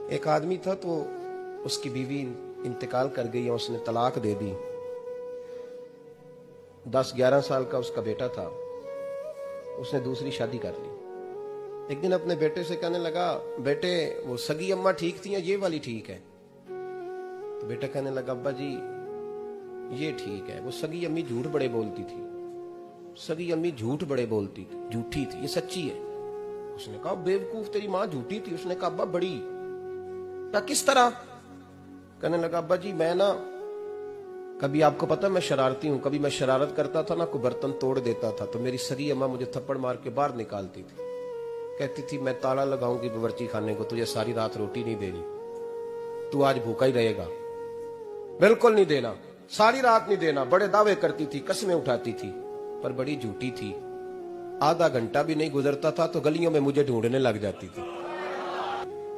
ایک آدمی تھا تو اس کی بیوی انتقال کر گئی اور اس نے طلاق دے دی. 10-11 سال کا اس کا بیٹا تھا. اس نے دوسری شادی کر لی. ایک دن اپنے بیٹے سے کہنے لگا, بیٹے وہ سگی اماں ٹھیک تھی یا یہ والی ٹھیک ہے؟ تو بیٹا کہنے لگا, ابا جی یہ ٹھیک ہے. وہ سگی امی جھوٹ بڑے بولتی تھی, سگی امی جھوٹ بڑے بولتی تھی, جھوٹی تھی, یہ سچی ہے. اس نے کہا, بیوقوف تیری ماں جھوٹی تھی. اس نے کہا, ابا بڑی. کہا کس طرح؟ کہنے لگا, ابا جی میں نا کبھی, آپ کو پتا میں شرارتی ہوں, کبھی میں شرارت کرتا تھا نا, کوئی برتن توڑ دیتا تھا تو میری سگی اماں مجھے تھپڑ مار کے باہر نکالتی تھی. کہتی تھی میں تالا لگاؤں گی باورچی خانے کو, تجھے ساری رات روٹی نہیں دینی, تو آج بھوکا ہی رہے گا. بالکل نہیں دینا, ساری رات نہیں دینا. بڑے دعوے کرتی تھی, قسمیں اٹھاتی تھی, پر بڑی جھوٹی تھی. آدھا گھنٹہ بھی نہیں گزرتا تھا تو گلیوں میں مجھے ڈھونڈنے لگ جاتی تھی,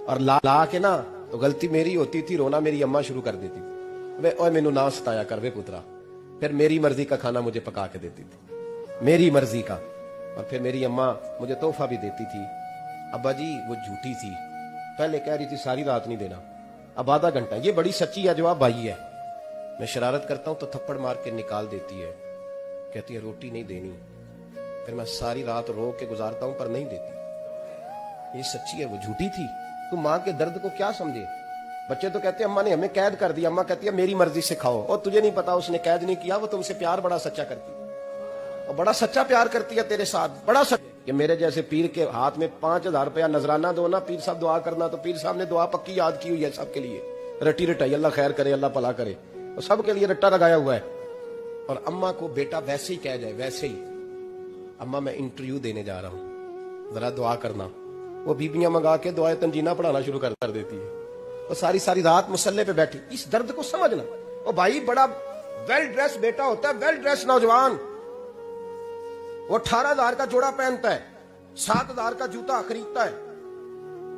اور لا کے نا تو غلطی میری ہوتی تھی, رونا میری اماں شروع کر دیتی تھی, اوے مینوں نہ ستایا کر وے پترا. پھر میری مرضی کا کھانا مجھے پکا کے دیتی تھی, میری مرضی کا. اور پھر میری اماں مجھے تحفہ بھی دیتی تھی. ابا جی وہ جھوٹی تھی, پہلے کہہ رہی تھی ساری رات نہیں دینا, اب آدھا گھنٹہ. یہ بڑی سچی ہے, جواب بھائی ہے. میں شرارت کرتا ہوں تو تھپڑ مار کے نکال دیتی ہے, کہتی ہے روٹی نہیں دینی. پھر میں ساری رات رو کے گزارتا ہوں پر نہیں دیتی. یہ سچی ہے, وہ جھوٹی تھی. تو ماں کے درد کو کیا سمجھے؟ بچے تو کہتے ہیں اماں نے ہمیں قید کر دیا, اماں کہتی ہے میری مرضی سے کھاؤ. اور تجھے نہیں پتا اس نے قید نہیں کیا, وہ تم سے پیار بڑا سچا کرتی ہے, اور بڑا سچا پیار کرتی ہے تیرے ساتھ, بڑا سچا. کہ میرے جیسے پیر کے ہاتھ میں 5000 روپیہ نذرانہ دو نا, پیر صاحب دعا کرنا, تو پیر صاحب نے دعا پکی یاد کی ہوئی ہے سب کے لیے, رٹی رٹائی, اللہ خیر کرے, اللہ بھلا کرے, اور سب کے لیے رٹا لگایا ہوا ہے. اور اماں کو بیٹا ویسے ہی کہہ جائے, ویسے ہی, اماں میں انٹرویو دینے جا رہا ہوں, ذرا دعا کرنا. وہ بیبیاں منگا کے دعائے تنجینہ پڑھانا شروع کر دیتی ہے, اور ساری رات مصلے پہ بیٹھی. اس درد کو سمجھنا. اور بھائی بڑا ویل ڈریس بیٹا ہوتا ہے, ویل ڈریس نوجوان, وہ 18,000 کا جوڑا پہنتا ہے, 7,000 کا جوتا خریدتا ہے,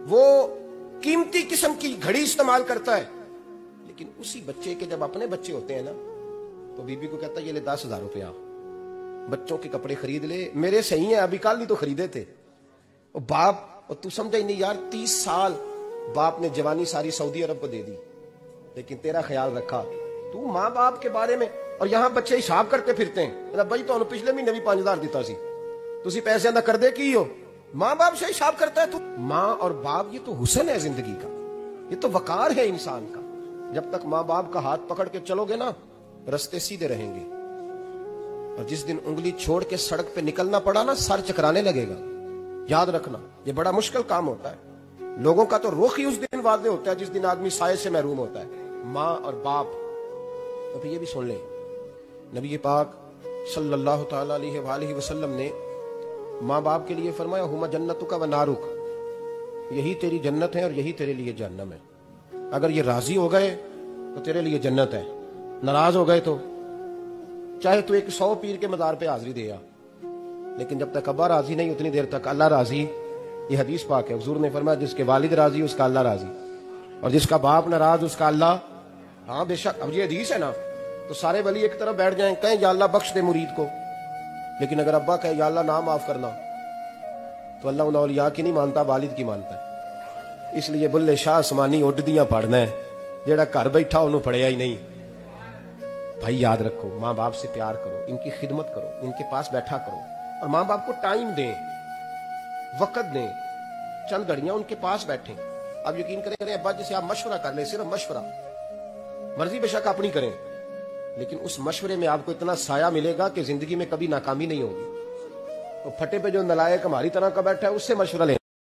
وہ قیمتی قسم کی گھڑی استعمال کرتا ہے. لیکن اسی بچے کے جب اپنے بچے ہوتے ہیں نا, تو بیوی کو کہتا ہے یہ لے 10,000 روپیہ, بچوں کے کپڑے خرید لے, میرے صحیح ہیں, ابھی کل نہیں تو خریدے تھے. اور باپ, اور تو سمجھا ہی نہیں یار, 30 سال باپ نے جوانی ساری سعودی عرب کو دے دی, لیکن تیرا خیال رکھا. تو ماں باپ کے بارے میں, اور یہاں بچے حساب کرتے پھرتے ہیں, بھائی تو پچھلے مہینے بھی 5,000 دیتا سی, تسی پیسے ادا کر دے کی ہو. ماں باپ سے حساب کرتا ہے تو. ماں اور باپ یہ تو حسن ہے زندگی کا, یہ تو وقار ہے انسان کا. جب تک ماں باپ کا ہاتھ پکڑ کے چلو گے نا, رستے سیدھے رہیں گے. اور جس دن انگلی چھوڑ کے سڑک پہ نکلنا پڑا نا, سر چکرانے لگے گا. یاد رکھنا, یہ بڑا مشکل کام ہوتا ہے. لوگوں کا تو رخ ہی اس دن واضح ہوتا ہے جس دن آدمی سائے سے محروم ہوتا ہے. ماں اور باپ. تو پھر یہ بھی سن لیں, نبی پاک صلی اللہ تعالی علیہ وآلہ وسلم نے ماں باپ کے لیے فرمایا, ہما جنتک و نارک, یہی تیری جنت ہے اور یہی تیرے لیے جہنم ہے. اگر یہ راضی ہو گئے تو تیرے لیے جنت ہے, ناراض ہو گئے تو چاہے تو 100 پیر کے مزار پہ حاضری دے آ, لیکن جب تک ابا راضی نہیں اتنی دیر تک اللہ راضی. یہ حدیث پاک ہے, حضور نے فرمایا جس کے والد راضی اس کا اللہ راضی, اور جس کا باپ ناراض اس کا اللہ. ہاں بے شک, اب یہ حدیث ہے نا, تو سارے ولی ایک طرف بیٹھ جائیں, کہیں یا اللہ بخش دے مرید کو, لیکن اگر ابا کہے یا اللہ نام معاف کرنا, تو اللہ ان اولیاء کی نہیں مانتا, والد کی مانتا ہے. اس لیے بلے شاہ آسمانی اڈ دیاں پڑھنا ہے, جیڑا گھر بیٹھا انہوں پڑھیا ہی نہیں. بھائی یاد رکھو, ماں باپ سے پیار کرو, ان کی خدمت کرو, ان کے پاس بیٹھا کرو, اور ماں باپ کو ٹائم دیں, وقت دیں, چند گھڑیاں ان کے پاس بیٹھیں. اب یقین کریں ابا جی سے آپ مشورہ کر لیں, صرف مشورہ, مرضی بے شک اپنی کریں, لیکن اس مشورے میں آپ کو اتنا سایہ ملے گا کہ زندگی میں کبھی ناکامی نہیں ہوگی. تو پھٹے پہ جو نلائق ہماری طرح کا بیٹھا ہے اس سے مشورہ لیں.